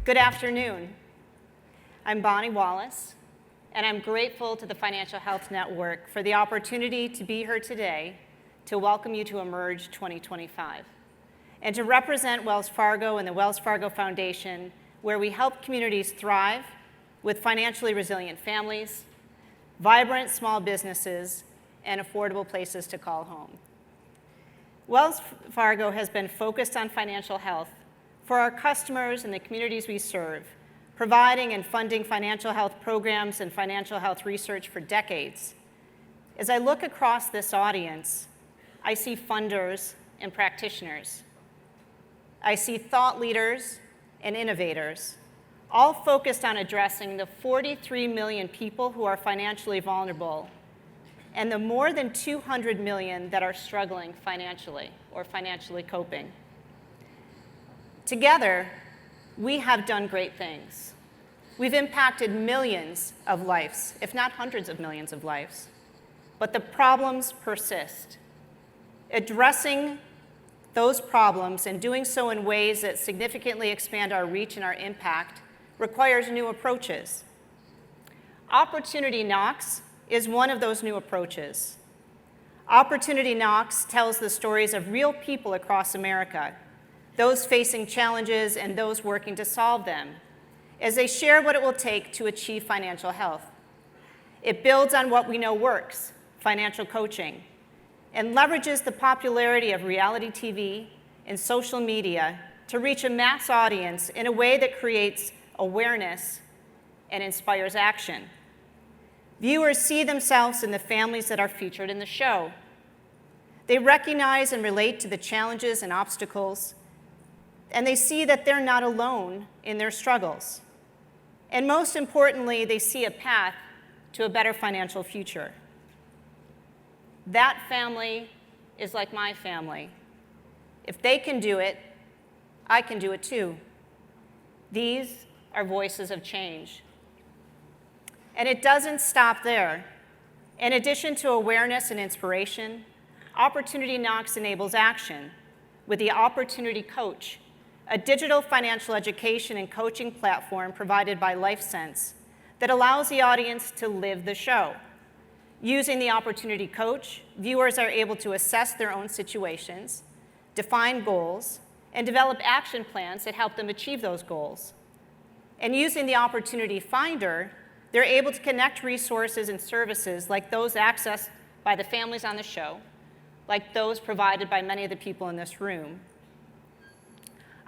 Good afternoon. I'm Bonnie Wallace, and I'm grateful to the Financial Health Network for the opportunity to be here today to welcome you to Emerge 2025 and to represent Wells Fargo and the Wells Fargo Foundation, where we help communities thrive with financially resilient families, vibrant small businesses, and affordable places to call home. Wells Fargo has been focused on financial health for our customers and the communities we serve, providing and funding financial health programs and financial health research for decades. As I look across this audience, I see funders and practitioners. I see thought leaders and innovators, all focused on addressing the 43 million people who are financially vulnerable and the more than 200 million that are struggling financially or financially coping. Together, we have done great things. We've impacted millions of lives, if not hundreds of millions of lives, but the problems persist. Addressing those problems and doing so in ways that significantly expand our reach and our impact requires new approaches. Opportunity Knocks is one of those new approaches. Opportunity Knocks tells the stories of real people across America, those facing challenges and those working to solve them, as they share what it will take to achieve financial health. It builds on what we know works, financial coaching, and leverages the popularity of reality TV and social media to reach a mass audience in a way that creates awareness and inspires action. Viewers see themselves in the families that are featured in the show. They recognize and relate to the challenges and obstacles, and they see that they're not alone in their struggles. And most importantly, they see a path to a better financial future. That family is like my family. If they can do it, I can do it too. These are voices of change. And it doesn't stop there. In addition to awareness and inspiration, Opportunity Knocks enables action with the Opportunity Coach, a digital financial education and coaching platform provided by LifeSense that allows the audience to live the show. Using the Opportunity Coach, viewers are able to assess their own situations, define goals, and develop action plans that help them achieve those goals. And using the Opportunity Finder, they're able to connect resources and services like those accessed by the families on the show, like those provided by many of the people in this room.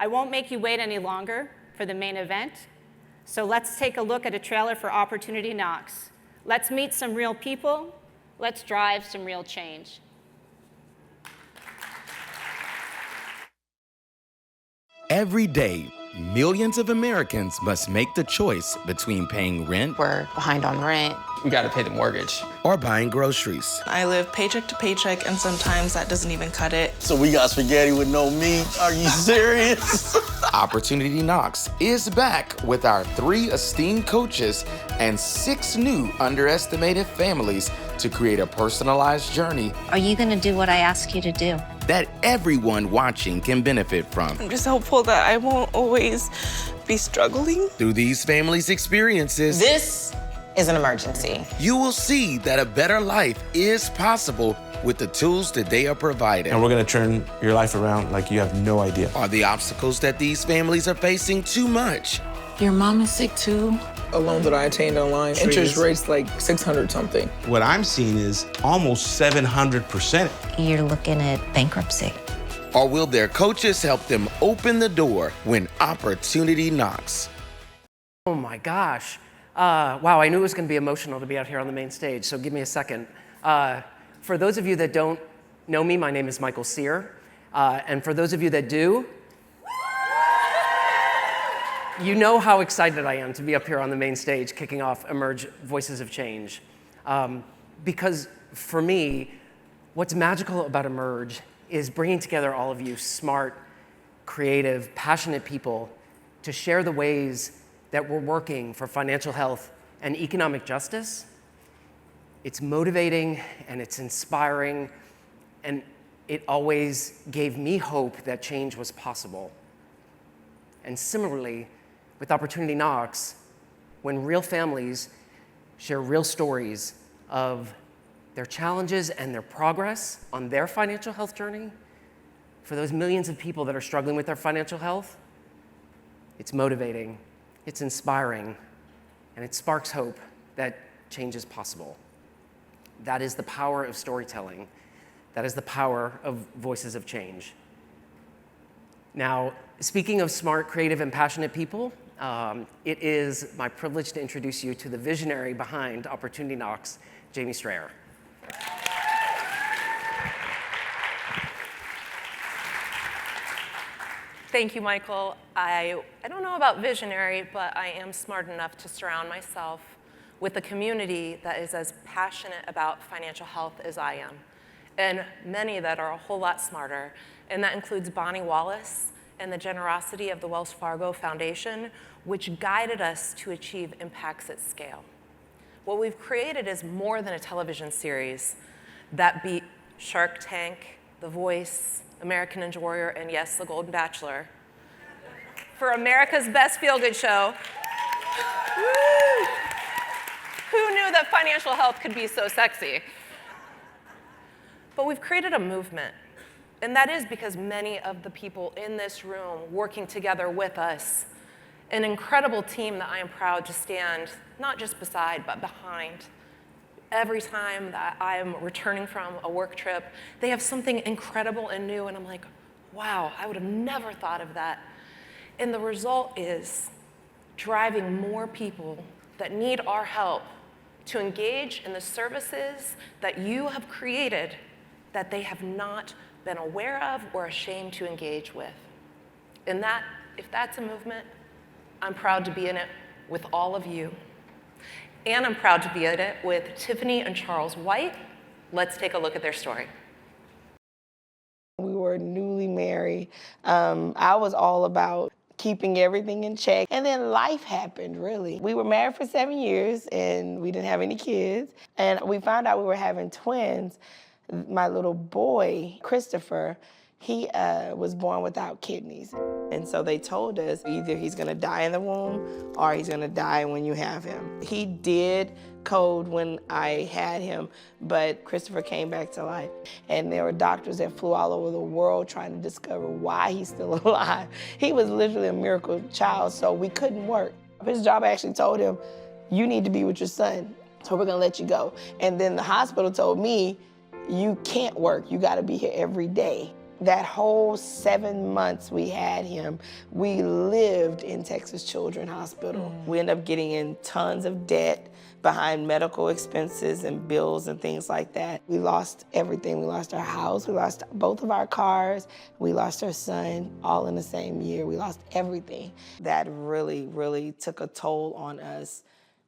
I won't make you wait any longer for the main event, so let's take a look at a trailer for Opportunity Knocks. Let's meet some real people. Let's drive some real change. Every day, millions of Americans must make the choice between paying rent. We're behind on rent. We gotta pay the mortgage. Or buying groceries. I live paycheck to paycheck, and sometimes that doesn't even cut it. So we got spaghetti with no meat? Are you serious? Opportunity Knocks is back with our 3 esteemed coaches and 6 new underestimated families to create a personalized journey. Are you going to do what I ask you to do? That everyone watching can benefit from. I'm just hopeful that I won't always be struggling. Through these families' experiences, This is an emergency. you will see that a better life is possible with the tools that they are providing. And we're gonna turn your life around like you have no idea. Are the obstacles that these families are facing too much? Your mom is sick too. A loan that I attained online, interest rates like 600 something. What I'm seeing is almost 700%. You're looking at bankruptcy. Or will their coaches help them open the door when opportunity knocks? Oh my gosh. Wow, I knew it was going to be emotional to be out here on the main stage, so give me a second. For those of you that don't know me, my name is Michael Sear. And for those of you that do, you know how excited I am to be up here on the main stage kicking off Emerge Voices of Change. Because for me, what's magical about Emerge is bringing together all of you smart, creative, passionate people to share the ways that we're working for financial health and economic justice. It's motivating and it's inspiring, and it always gave me hope that change was possible. And similarly, with Opportunity Knocks, when real families share real stories of their challenges and their progress on their financial health journey, for those millions of people that are struggling with their financial health, it's motivating, it's inspiring, and it sparks hope that change is possible. That is the power of storytelling. That is the power of voices of change. Now, speaking of smart, creative, and passionate people, it is my privilege to introduce you to the visionary behind Opportunity Knocks, Jamie Strayer. Thank you, Michael. I don't know about visionary, but I am smart enough to surround myself with a community that is as passionate about financial health as I am, and many that are a whole lot smarter. And that includes Bonnie Wallace and the generosity of the Wells Fargo Foundation, which guided us to achieve impacts at scale. What we've created is more than a television series that beat Shark Tank, The Voice, American Ninja Warrior, and yes, The Golden Bachelor. For America's best feel-good show. Woo! Who knew that financial health could be so sexy? But we've created a movement, and that is because many of the people in this room working together with us, an incredible team that I am proud to stand not just beside, but behind. Every time that I'm returning from a work trip, they have something incredible and new, and I'm like, wow, I would have never thought of that. And the result is driving more people that need our help to engage in the services that you have created that they have not been aware of or ashamed to engage with. And that, if that's a movement, I'm proud to be in it with all of you. And I'm proud to be in it with Tiffany and Charles White. Let's take a look at their story. We were newly married. I was all about keeping everything in check. And then life happened, really. We were married for 7 years, and we didn't have any kids. And we found out we were having twins. My little boy, Christopher, he was born without kidneys. And so they told us either he's gonna die in the womb or he's gonna die when you have him. He did code when I had him, but Christopher came back to life. And there were doctors that flew all over the world trying to discover why he's still alive. He was literally a miracle child, so we couldn't work. His job actually told him, you need to be with your son, so we're gonna let you go. And then the hospital told me, you can't work, you gotta be here every day. That whole 7 months we had him, we lived in Texas Children's Hospital. We ended up getting in tons of debt behind medical expenses and bills and things like that. We lost everything. We lost our house, we lost both of our cars, we lost our son, all in the same year. We lost everything. That really, really took a toll on us,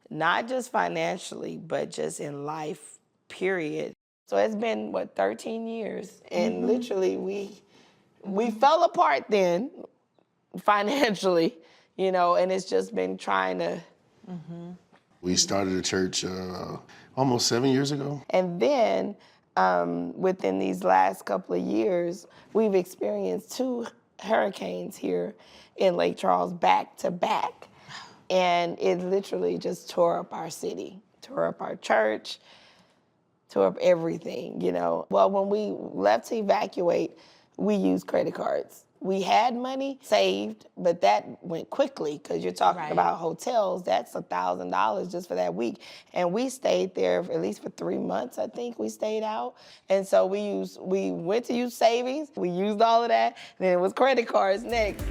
not just financially, but just in life, period. So it's been, 13 years, and literally we fell apart then, financially, and it's just been trying to. We started a church almost 7 years ago. And then within these last couple of years, we've experienced 2 hurricanes here in Lake Charles back to back. And it literally just tore up our city, tore up our church, tore up everything, Well, when we left to evacuate, we used credit cards. We had money saved, but that went quickly because you're talking about hotels. That's $1,000 just for that week. And we stayed there at least for 3 months, I think we stayed out. And so we went to use savings, we used all of that, and then it was credit cards next.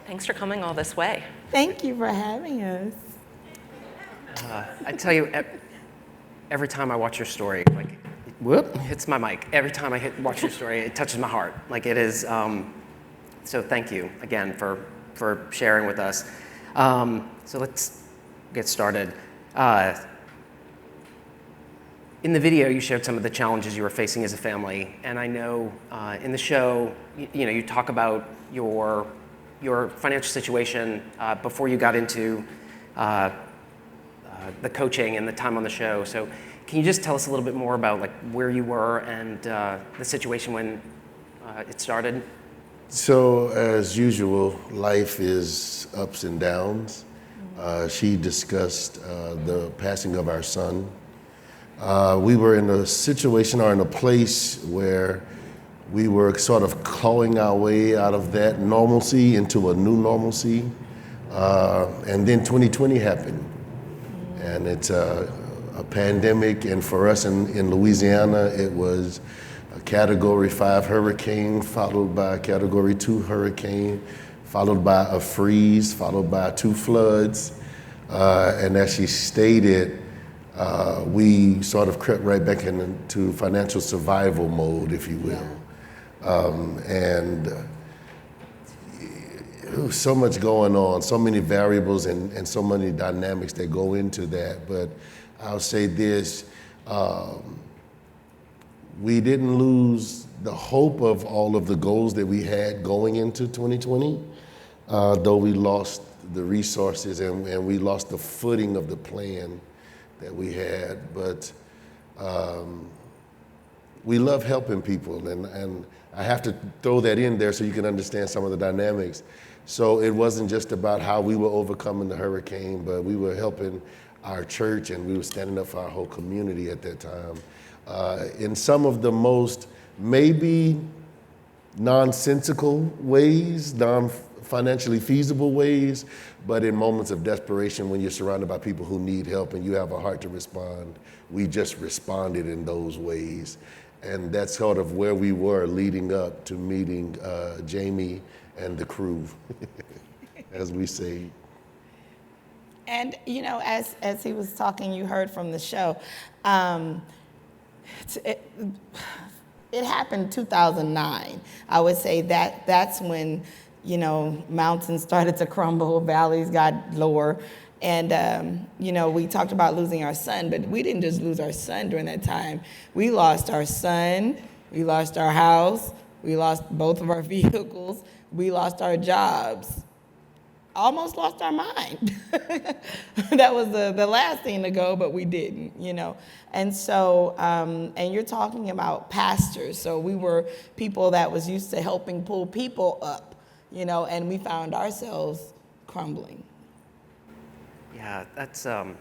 Thanks for coming all this way. Thank you for having us. I tell you, every time I watch your story, hits my mic. Every time I watch your story, it touches my heart. It is, so thank you again for sharing with us. So let's get started. In the video, you shared some of the challenges you were facing as a family, and I know in the show, you talk about your financial situation before you got into the coaching and the time on the show. So, can you just tell us a little bit more about like where you were and the situation when it started? So, as usual, life is ups and downs. She discussed the passing of our son. We were in a situation or in a place where we were sort of clawing our way out of that normalcy into a new normalcy. And then 2020 happened. And it's a pandemic, and for us in Louisiana, it was a Category 5 hurricane, followed by a Category 2 hurricane, followed by a freeze, followed by 2 floods. And as she stated, we sort of crept right back into financial survival mode, if you will. And there was so much going on, so many variables and so many dynamics that go into that. But I'll say this, we didn't lose the hope of all of the goals that we had going into 2020, though we lost the resources and we lost the footing of the plan that we had. But we love helping people, and I have to throw that in there so you can understand some of the dynamics. So it wasn't just about how we were overcoming the hurricane, but we were helping our church, and we were standing up for our whole community at that time. In some of the most maybe nonsensical ways, non-financially feasible ways, but in moments of desperation when you're surrounded by people who need help and you have a heart to respond, we just responded in those ways. And that's sort of where we were leading up to meeting Jamie and the crew, as we say. And as he was talking, you heard from the show. It happened 2009. I would say that's when mountains started to crumble, valleys got lower. And, we talked about losing our son, but we didn't just lose our son during that time. We lost our son, we lost our house, we lost both of our vehicles, we lost our jobs, almost lost our mind. That was the last thing to go, but we didn't, And so, and you're talking about pastors. So we were people that was used to helping pull people up, and we found ourselves crumbling. Yeah, that's, I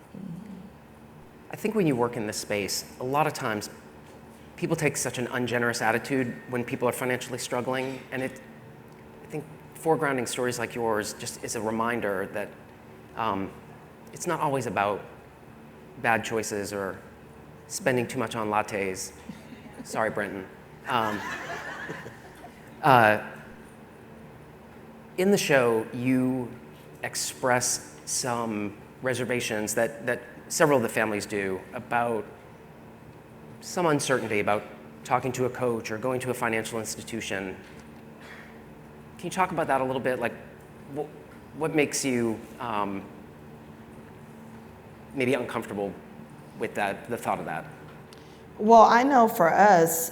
think when you work in this space, a lot of times people take such an ungenerous attitude when people are financially struggling, and I think foregrounding stories like yours just is a reminder that it's not always about bad choices or spending too much on lattes. Sorry, Brenton. In the show, you express some reservations that several of the families do about some uncertainty about talking to a coach or going to a financial institution. Can you talk about that a little bit? Like, what makes you maybe uncomfortable with that, the thought of that? Well, I know for us,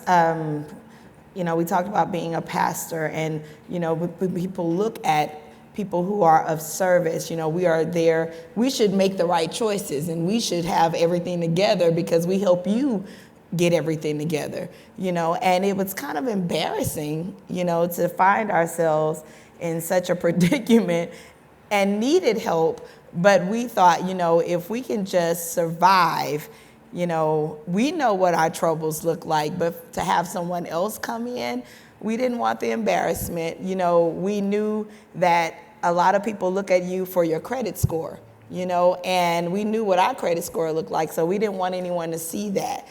we talked about being a pastor, and when people look at people who are of service, we are there, we should make the right choices, and we should have everything together because we help you get everything together, and it was kind of embarrassing, to find ourselves in such a predicament and needed help, but we thought, if we can just survive, we know what our troubles look like, but to have someone else come in, we didn't want the embarrassment. We knew that a lot of people look at you for your credit score, and we knew what our credit score looked like, so we didn't want anyone to see that.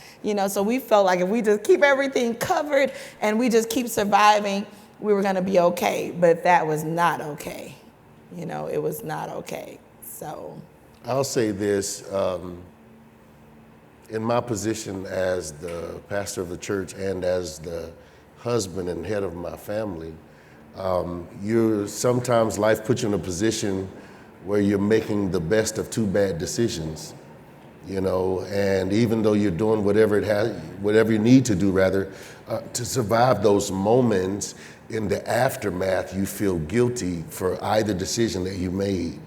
So we felt like if we just keep everything covered and we just keep surviving, we were gonna be okay, but that was not okay. It was not okay, so. I'll say this, in my position as the pastor of the church and as the husband and head of my family, sometimes life puts you in a position where you're making the best of 2 bad decisions. and even though you're doing whatever you need to do, rather, to survive those moments, in the aftermath, you feel guilty for either decision that you made.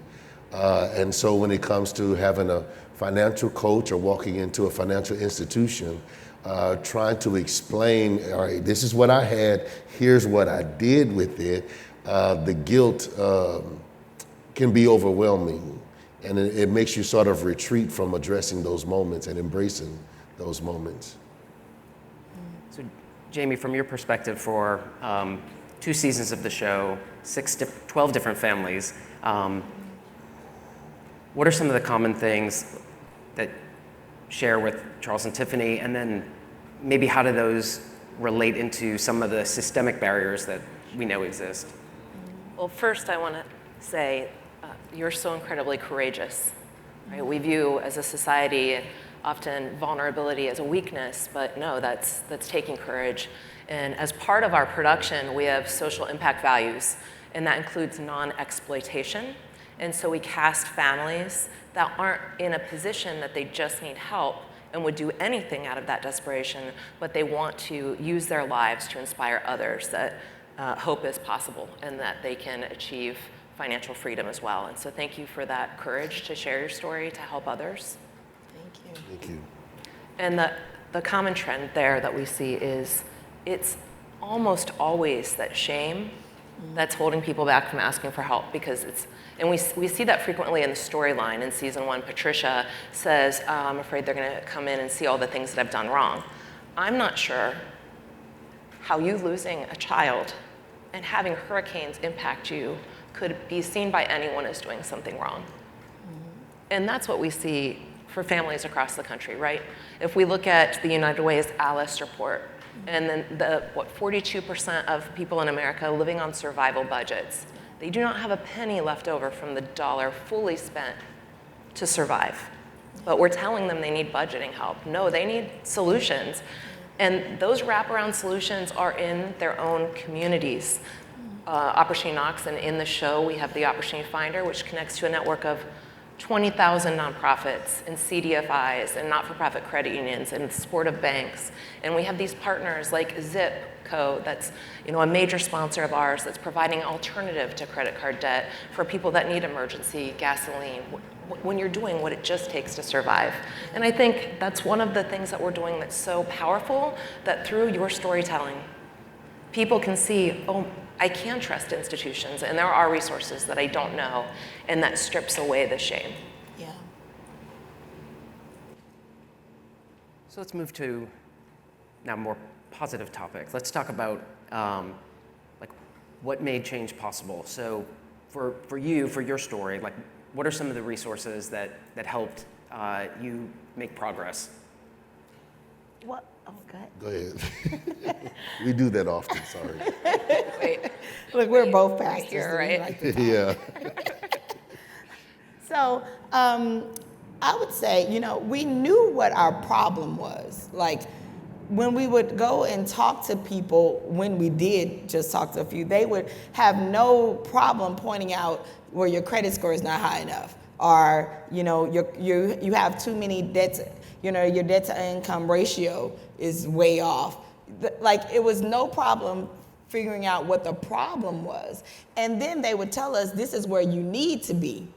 And so when it comes to having a financial coach or walking into a financial institution, trying to explain, all right, this is what I had, here's what I did with it, the guilt can be overwhelming. And it makes you sort of retreat from addressing those moments and embracing those moments. So, Jamie, from your perspective, for 2 seasons of the show, 12 different families, what are some of the common things that share with Charles and Tiffany, and then maybe how do those relate into some of the systemic barriers that we know exist? Well, first I want to say you're so incredibly courageous. Right? We view as a society often vulnerability as a weakness, but no, that's taking courage. And as part of our production, we have social impact values, and that includes non-exploitation. And so we cast families that aren't in a position that they just need help and would do anything out of that desperation, but they want to use their lives to inspire others that hope is possible and that they can achieve financial freedom as well. And so thank you for that courage to share your story, to help others. Thank you. Thank you. And the common trend there that we see is it's almost always that shame that's holding people back from asking for help, because and we see that frequently in the storyline. In season 1, Patricia says, I'm afraid they're gonna come in and see all the things that I've done wrong. I'm not sure how you losing a child and having hurricanes impact you could be seen by anyone as doing something wrong. And that's what we see for families across the country, right? If we look at the United Way's ALICE report, and then 42% of people in America living on survival budgets, they do not have a penny left over from the dollar fully spent to survive. But we're telling them they need budgeting help. No, they need solutions. And those wraparound solutions are in their own communities. Opportunity Knocks, and in the show we have the Opportunity Finder, which connects to a network of 20,000 nonprofits and CDFIs and not-for-profit credit unions and supportive banks. And we have these partners like Zipco, that's a major sponsor of ours, that's providing an alternative to credit card debt for people that need emergency gasoline when you're doing what it just takes to survive. And I think that's one of the things that we're doing that's so powerful, that through your storytelling, people can see, oh, I can trust institutions, and there are resources that I don't know, and that strips away the shame. Yeah. So let's move to now more positive topics. Let's talk about what made change possible. So for you, for your story, what are some of the resources that helped you make progress? What? Oh, Go ahead. We do that often, sorry. Wait. Look, we're both pastors. Here, right? Like to talk. Yeah. So I would say, we knew what our problem was. Like, when we would go and talk to people, when we did just talk to a few, they would have no problem pointing out where your credit score is not high enough, or you have too many debts. Your debt to income ratio is way off. It was no problem figuring out what the problem was. And then they would tell us, this is where you need to be.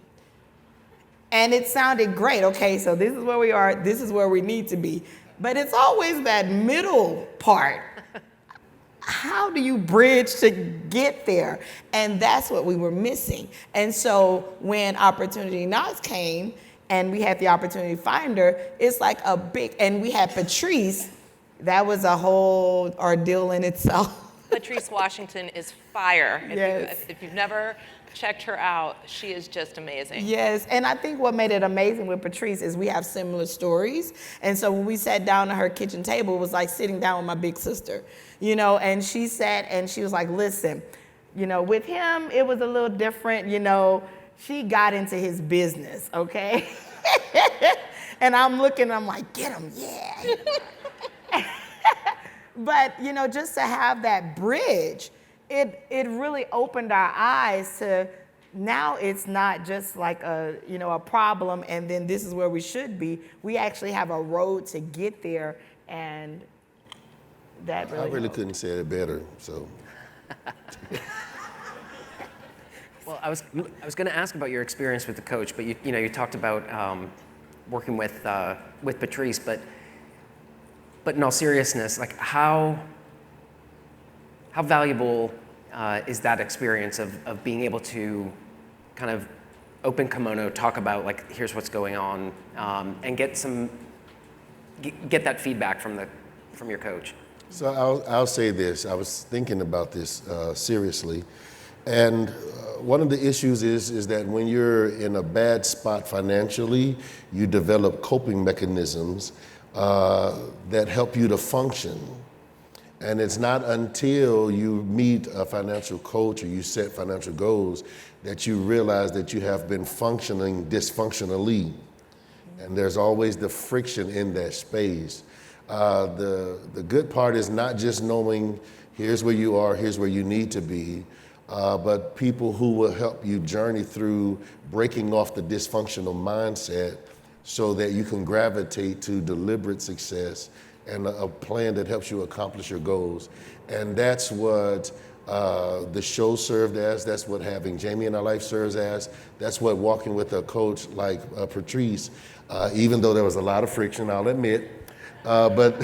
And it sounded great. Okay, so this is where we are, this is where we need to be. But it's always that middle part. How do you bridge to get there? And that's what we were missing. And so when Opportunity Knocks came, and we had the Opportunity Finder, it's like a big, and we had Patrice, that was a whole ordeal in itself. Patrice Washington is fire. Yes. If you've never checked her out, she is just amazing. Yes, and I think what made it amazing with Patrice is we have similar stories. And so when we sat down at her kitchen table, it was like sitting down with my big sister, and she sat and she was like, listen, with him, it was a little different, she got into his business, okay? And I'm looking, I'm like, get him, yeah. But, just to have that bridge, it really opened our eyes to, now it's not just like a problem and then this is where we should be. We actually have a road to get there, and that really I really helped. couldn't say it better, so. Well, I was going to ask about your experience with the coach, but you talked about working with Patrice, but in all seriousness, like how valuable is that experience of being able to kind of open kimono, talk about like here's what's going on, and get that feedback from your coach? So I'll say this. I was thinking about this seriously, and one of the issues is that when you're in a bad spot financially, you develop coping mechanisms that help you to function. And it's not until you meet a financial coach or you set financial goals that you realize that you have been functioning dysfunctionally. And there's always the friction in that space. The good part is not just knowing here's where you are, here's where you need to be, but people who will help you journey through breaking off the dysfunctional mindset so that you can gravitate to deliberate success and a plan that helps you accomplish your goals. And that's what the show served as, that's what having Jamie in our life serves as, that's what walking with a coach like Patrice, even though there was a lot of friction, I'll admit, but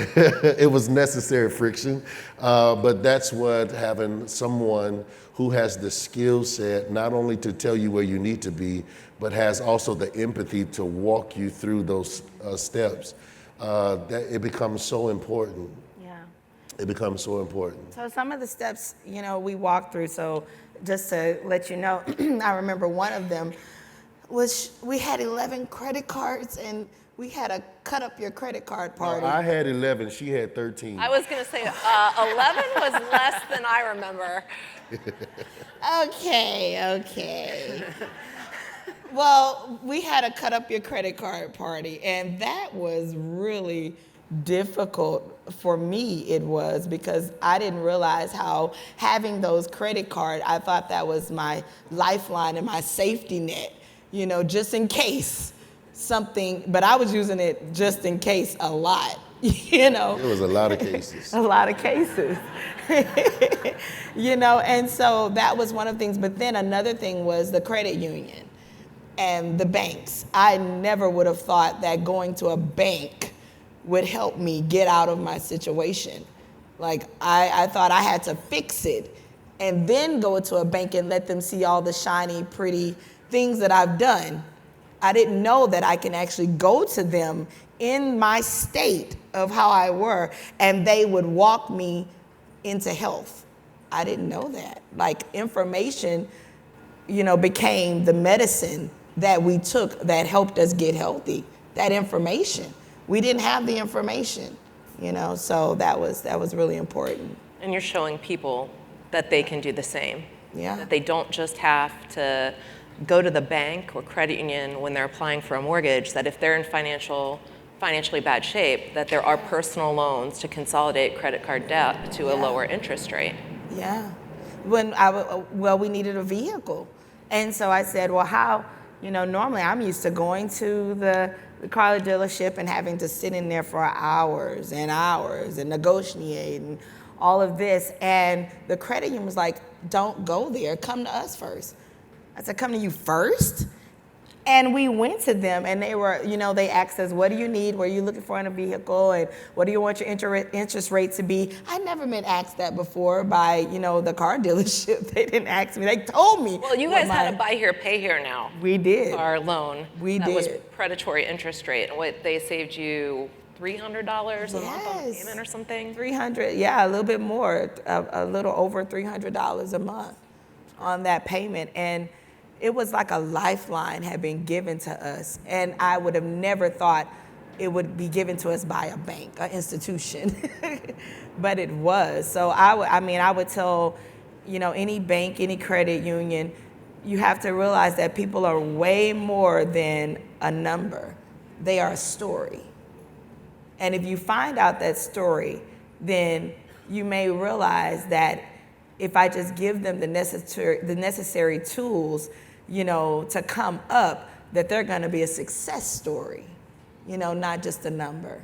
it was necessary friction. But that's what having someone who has the skill set, not only to tell you where you need to be, but has also the empathy to walk you through those steps, that it becomes so important. Yeah. It becomes so important. So some of the steps, we walked through, so just to let you know, I remember one of them was we had 11 credit cards and we had a cut up your credit card party. I had 11, she had 13. I was going to say 11 was less than I remember. Okay. Well, we had a cut up your credit card party, and that was really difficult for me. It was because I didn't realize how having those credit cards, I thought that was my lifeline and my safety net, just in case something, but I was using it just in case a lot, There was a lot of cases. A lot of cases. And so that was one of the things. But then another thing was the credit union and the banks. I never would have thought that going to a bank would help me get out of my situation. Like, I thought I had to fix it and then go to a bank and let them see all the shiny, pretty things that I've done. I didn't know that I can actually go to them in my state of how I were, and they would walk me into health. I didn't know that. Like, information, became the medicine that we took that helped us get healthy. That information. We didn't have the information, so that was really important. And you're showing people that they can do the same. Yeah. That they don't just have to go to the bank or credit union when they're applying for a mortgage, that if they're in financially bad shape, that there are personal loans to consolidate credit card debt to a lower interest rate. Yeah. When we needed a vehicle. And so I said, well, how, normally I'm used to going to the car dealership and having to sit in there for hours and hours and negotiate and all of this. And the credit union was like, don't go there, come to us first. I said, come to you first? And we went to them, and they were, they asked us, what do you need? What are you looking for in a vehicle? And what do you want your interest rate to be? I never been asked that before by, the car dealership. They didn't ask me. They told me. Well, you guys had a buy here, pay here now. We did. Our loan. We that did. was predatory interest rate. And what, they saved you $300 a month on payment or something? $300, yeah, a little bit more, a little over $300 a month on that payment. And it was like a lifeline had been given to us. And I would have never thought it would be given to us by a bank, an institution, but it was. So I would tell, any bank, any credit union, you have to realize that people are way more than a number. They are a story. And if you find out that story, then you may realize that if I just give them the necessary tools, to come up, that they're going to be a success story, not just a number.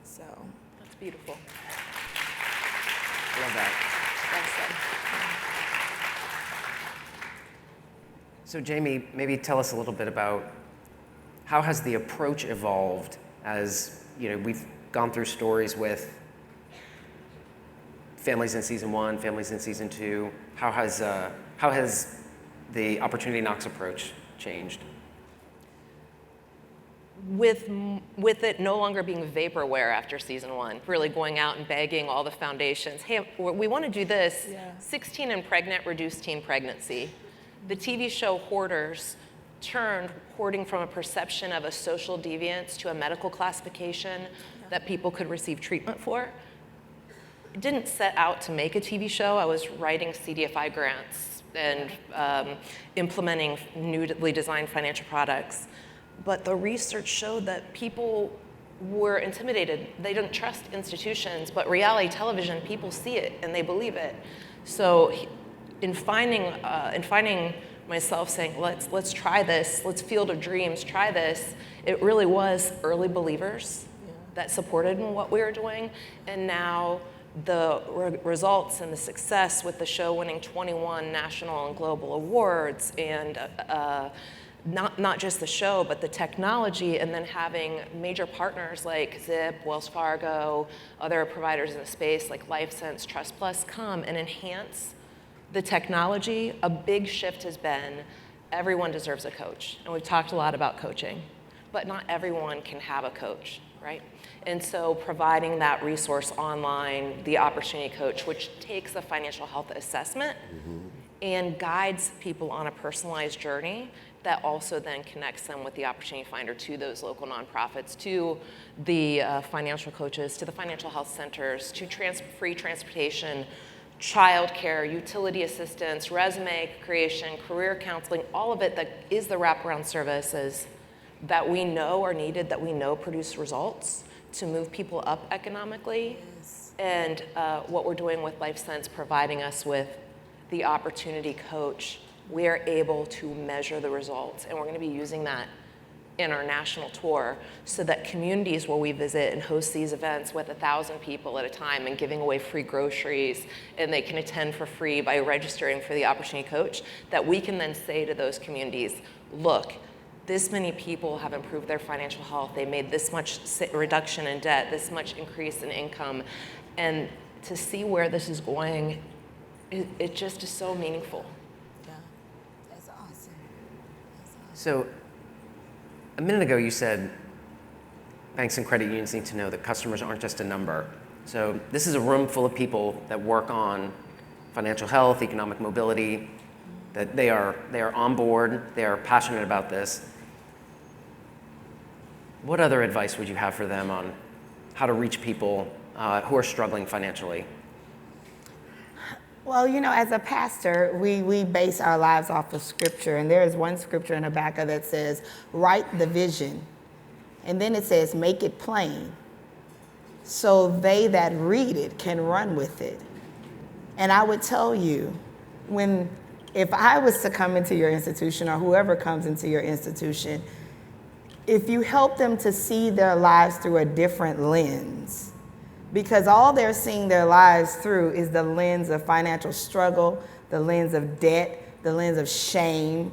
So That's beautiful. Love that. Well said. So Jamie, maybe tell us a little bit about how has the approach evolved as, we've gone through stories with families in season 1, families in season 2. How has the Opportunity Knocks approach changed? With it no longer being vaporware after season 1, really going out and begging all the foundations, hey, we want to do this. 16 and pregnant, reduced teen pregnancy. The TV show Hoarders turned hoarding from a perception of a social deviance to a medical classification that people could receive treatment for. It didn't set out to make a TV show. I was writing CDFI grants and implementing newly designed financial products. But the research showed that people were intimidated. They didn't trust institutions, but reality television, people see it and they believe it. So in finding myself saying, let's try this, let's Field of Dreams, try this, it really was early believers that supported what we were doing. And now the results and the success with the show winning 21 national and global awards, and not just the show, but the technology, and then having major partners like Zip, Wells Fargo, other providers in the space like LifeSense, Trust Plus come and enhance the technology. A big shift has been everyone deserves a coach. And we've talked a lot about coaching, but not everyone can have a coach, right? And so providing that resource online, the Opportunity Coach, which takes a financial health assessment and guides people on a personalized journey that also then connects them with the Opportunity Finder to those local nonprofits, to the financial coaches, to the financial health centers, to free transportation, childcare, utility assistance, resume creation, career counseling, all of it that is the wraparound services that we know are needed, that we know produce results to move people up economically. And what we're doing with LifeSense, providing us with the Opportunity Coach, we are able to measure the results, and we're going to be using that in our national tour so that communities where we visit and host these events with 1,000 people at a time and giving away free groceries, and they can attend for free by registering for the Opportunity Coach, that we can then say to those communities, look, this many people have improved their financial health, they made this much reduction in debt, this much increase in income, and to see where this is going, it just is so meaningful. yeah, that's awesome. So a minute ago you said banks and credit unions need to know that customers aren't just a number. So this is a room full of people that work on financial health, economic mobility, that they are on board, they are passionate about this. What other advice would you have for them on how to reach people who are struggling financially? Well, as a pastor, we base our lives off of scripture, and there is one scripture in Habakkuk that says, write the vision, and then it says, make it plain, so they that read it can run with it. And I would tell you, if I was to come into your institution, or whoever comes into your institution, if you help them to see their lives through a different lens, because all they're seeing their lives through is the lens of financial struggle, the lens of debt, the lens of shame,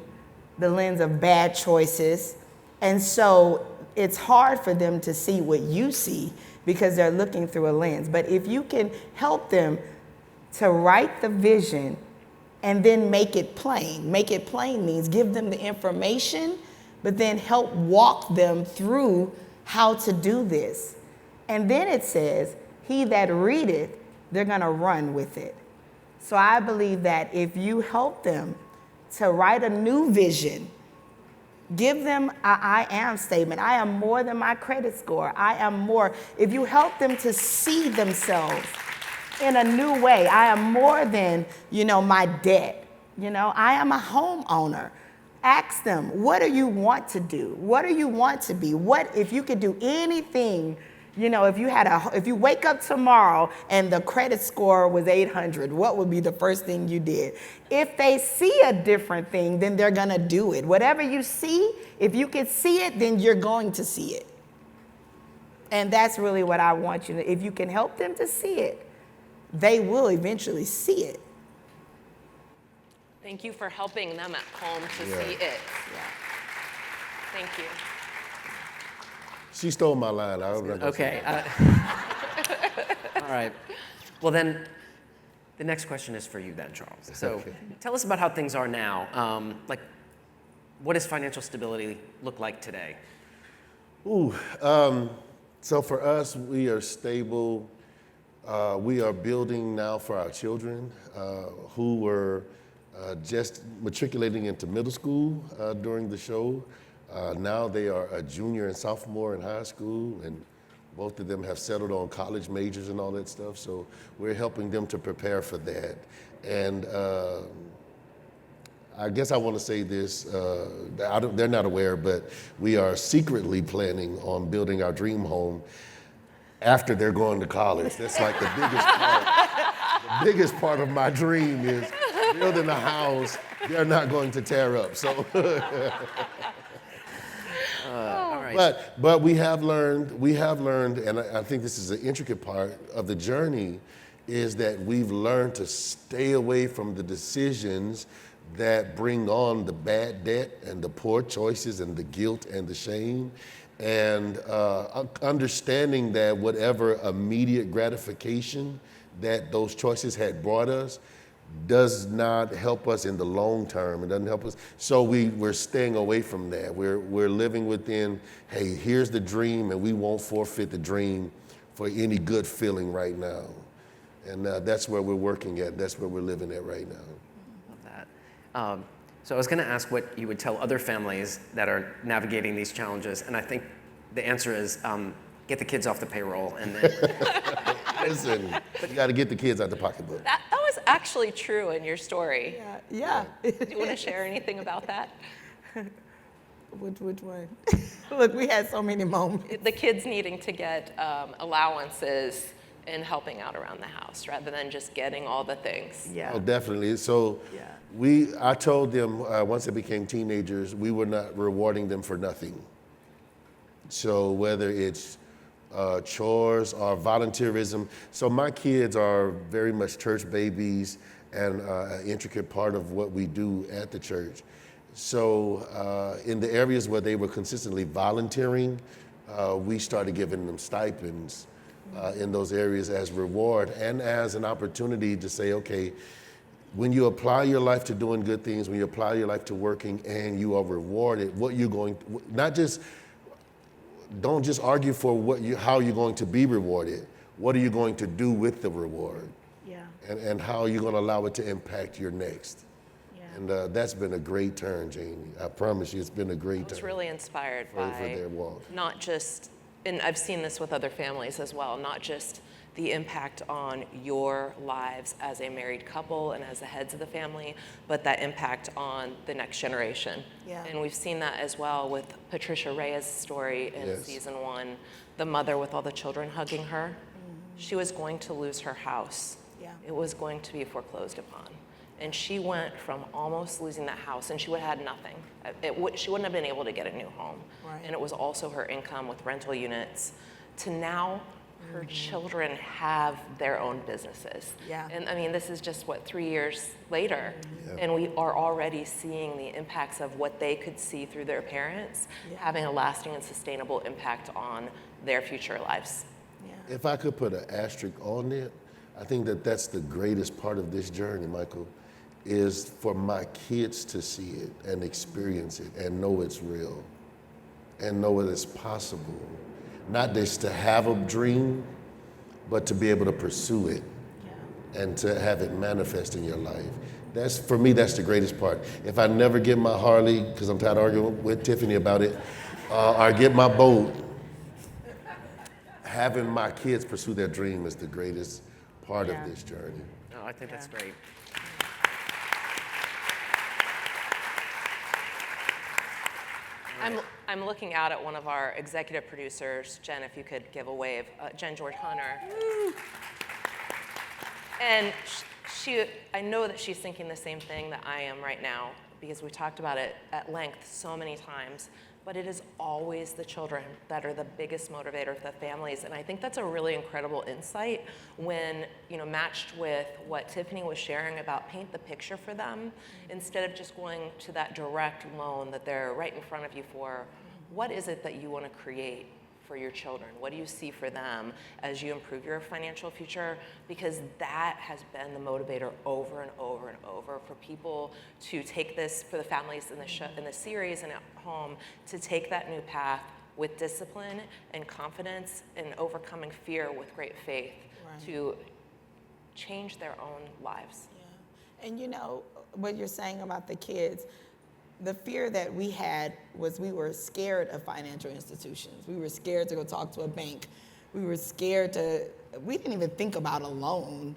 the lens of bad choices. And so it's hard for them to see what you see because they're looking through a lens. But if you can help them to write the vision and then make it plain means give them the information, but then help walk them through how to do this. And then it says, he that readeth, they're going to run with it. So I believe that if you help them to write a new vision, give them a I am statement. I am more than my credit score. I am more. If you help them to see themselves in a new way, I am more than, my debt. I am a homeowner. Ask them, what do you want to do? What do you want to be? What if you could do anything, You know, if you wake up tomorrow and the credit score was 800, what would be the first thing you did? If they see a different thing, then they're gonna do it. Whatever you see, if you can see it, then you're going to see it. And that's really what I want you to, if you can help them to see it, they will eventually see it. Thank you for helping them at home to see it. Yeah. Thank you. She stole my line. I don't know. Okay. All right. Well, then, the next question is for you then, Charles. So tell us about how things are now. Like, what does financial stability look like today? So for us, we are stable. We are building now for our children who were just matriculating into middle school during the show. Now they are a junior and sophomore in high school, and both of them have settled on college majors and all that stuff. So we're helping them to prepare for that. And I guess I want to say this, they're not aware, but we are secretly planning on building our dream home after they're going to college. That's like the biggest part. The biggest part of my dream is building a house they're not going to tear up. So. All right. But we have learned, and I think this is an intricate part of the journey, is that we've learned to stay away from the decisions that bring on the bad debt and the poor choices and the guilt and the shame, and understanding that whatever immediate gratification that those choices had brought us does not help us in the long term. It doesn't help us. So we're staying away from that. We're living within, hey, here's the dream, and we won't forfeit the dream for any good feeling right now. And that's where we're working at. That's where we're living at right now. Love that. So I was going to ask what you would tell other families that are navigating these challenges, and I think the answer is get the kids off the payroll, and then. Listen, you got to get the kids out the pocketbook. That was actually true in your story. Yeah. Do you want to share anything about that? Which one? Look, we had so many moments. The kids needing to get allowances and helping out around the house rather than just getting all the things. Yeah. Oh, definitely. So I told them once they became teenagers, we were not rewarding them for nothing. So whether it's chores or volunteerism. So my kids are very much church babies and an intricate part of what we do at the church. So in the areas where they were consistently volunteering, we started giving them stipends in those areas as reward and as an opportunity to say, okay, when you apply your life to doing good things, when you apply your life to working and you are rewarded, what you're going, don't just argue for how you're going to be rewarded. What are you going to do with the reward? Yeah. And how are you going to allow it to impact your next? Yeah. And that's been a great turn, Jamie. I promise you, it's been a great turn. I was really inspired by their walk. Not just, and I've seen this with other families as well, not just the impact on your lives as a married couple and as the heads of the family, but that impact on the next generation. Yeah. And we've seen that as well with Patricia Reyes' story in season 1, the mother with all the children hugging her. She was going to lose her house. Yeah. It was going to be foreclosed upon. And she went from almost losing that house, and she would have had nothing. She wouldn't have been able to get a new home. Right. And it was also her income with rental units, to now her children have their own businesses. Yeah. And I mean, this is just, 3 years later, and we are already seeing the impacts of what they could see through their parents having a lasting and sustainable impact on their future lives. Yeah. If I could put an asterisk on it, I think that's the greatest part of this journey, Michael, is for my kids to see it and experience it and know it's real and know it is possible. Not just to have a dream, but to be able to pursue it and to have it manifest in your life. For me, that's the greatest part. If I never get my Harley, because I'm tired of arguing with Tiffany about it, or get my boat, having my kids pursue their dream is the greatest part of this journey. Oh, I think that's great. I'm looking out at one of our executive producers, Jen, if you could give a wave, Jen George Hunter. And I know that she's thinking the same thing that I am right now, because we talked about it at length so many times, but it is always the children that are the biggest motivator for the families. And I think that's a really incredible insight when, matched with what Tiffany was sharing about paint the picture for them, instead of just going to that direct loan that they're right in front of you for. What is it that you want to create for your children? What do you see for them as you improve your financial future? Because that has been the motivator over and over and over for people to take this, for the families in the show, in the series and at home, to take that new path with discipline and confidence and overcoming fear with great faith, to change their own lives. Yeah. And what you're saying about the kids, the fear that we had was we were scared of financial institutions. We were scared to go talk to a bank. We were scared we didn't even think about a loan.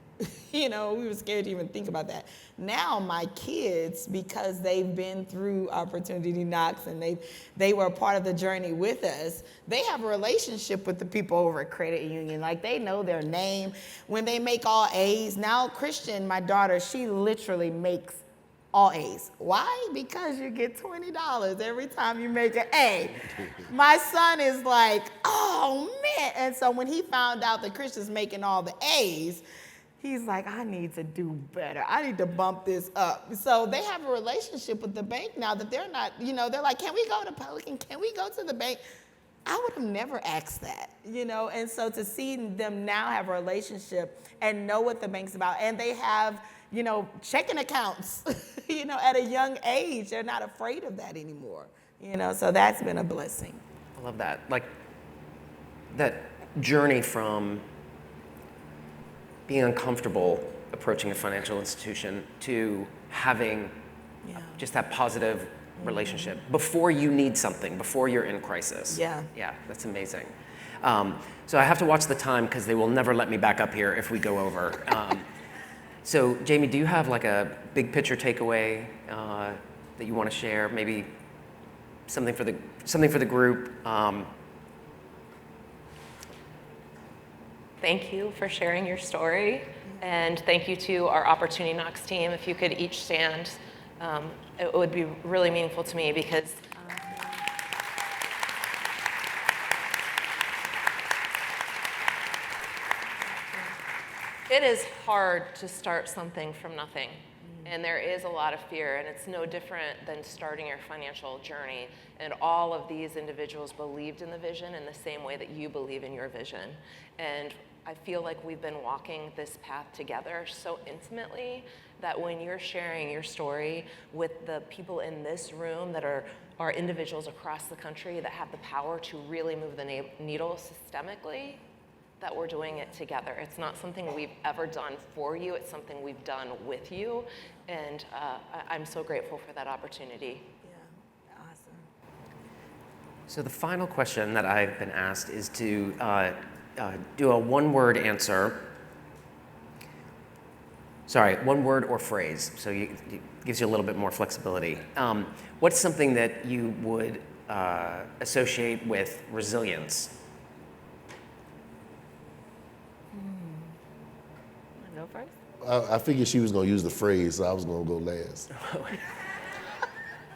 We were scared to even think about that. Now my kids, because they've been through Opportunity Knocks and they were a part of the journey with us, they have a relationship with the people over at Credit Union. Like, they know their name. When they make all A's, now Christian, my daughter, she literally makes all A's. Why? Because you get $20 every time you make an A. My son is like, oh man. And so when he found out that Christian's making all the A's, he's like, I need to do better. I need to bump this up. So they have a relationship with the bank now that they're not, they're like, can we go to Pelican? Can we go to the bank? I would have never asked that, and so to see them now have a relationship and know what the bank's about, and they have, checking accounts, at a young age. They're not afraid of that anymore, so that's been a blessing. I love that. Like, that journey from being uncomfortable approaching a financial institution to having just that positive relationship before you need something, before you're in crisis. Yeah, that's amazing. So I have to watch the time because they will never let me back up here if we go over. So Jamie, do you have like a big picture takeaway that you want to share? Maybe something for the group. Thank you for sharing your story, and thank you to our Opportunity Knocks team. If you could each stand, it would be really meaningful to me, because it is hard to start something from nothing, and there is a lot of fear, and it's no different than starting your financial journey. And all of these individuals believed in the vision in the same way that you believe in your vision. And I feel like we've been walking this path together so intimately that when you're sharing your story with the people in this room that are individuals across the country that have the power to really move the needle systemically, that we're doing it together. It's not something we've ever done for you, it's something we've done with you. And I'm so grateful for that opportunity. Yeah, awesome. So the final question that I've been asked is to do a one-word answer. Sorry, one word or phrase, so it gives you a little bit more flexibility. What's something that you would associate with resilience? Go first? I figured she was going to use the phrase, so I was going to go last.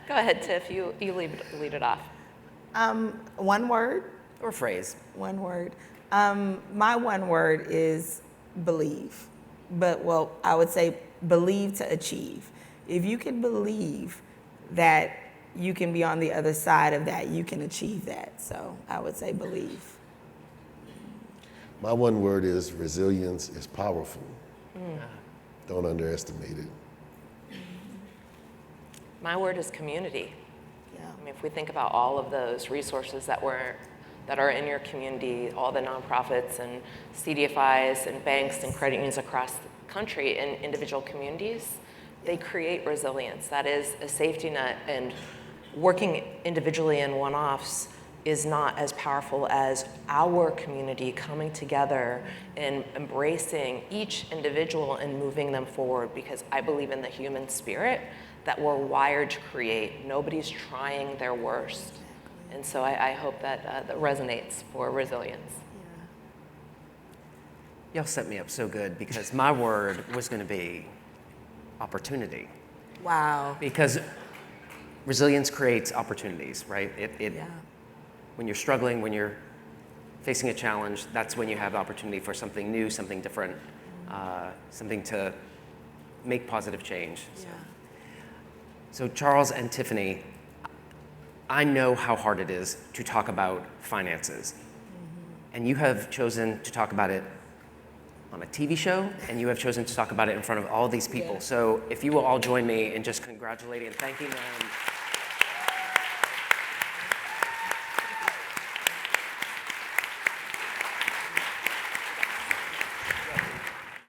Go ahead, Tiff. You lead it off. One word? Or phrase. One word. My one word is believe. But, I would say believe to achieve. If you can believe that you can be on the other side of that, you can achieve that. So I would say believe. My one word is resilience is powerful. Don't underestimate it. My word is community. Yeah. I mean, if we think about all of those resources that are in your community, all the nonprofits and CDFIs and banks and credit unions across the country in individual communities, they create resilience. That is a safety net, and working individually in one-offs is not as powerful as our community coming together and embracing each individual and moving them forward, because I believe in the human spirit that we're wired to create. Nobody's trying their worst And so I hope that resonates for resilience. Y'all set me up so good because my word was going to be opportunity. Wow. Because resilience creates opportunities, right? When you're struggling, when you're facing a challenge, that's when you have opportunity for something new, something different, something to make positive change. So Charles and Tiffany, I know how hard it is to talk about finances. And you have chosen to talk about it on a TV show, and you have chosen to talk about it in front of all these people. So if you will all join me in just congratulating and thanking them.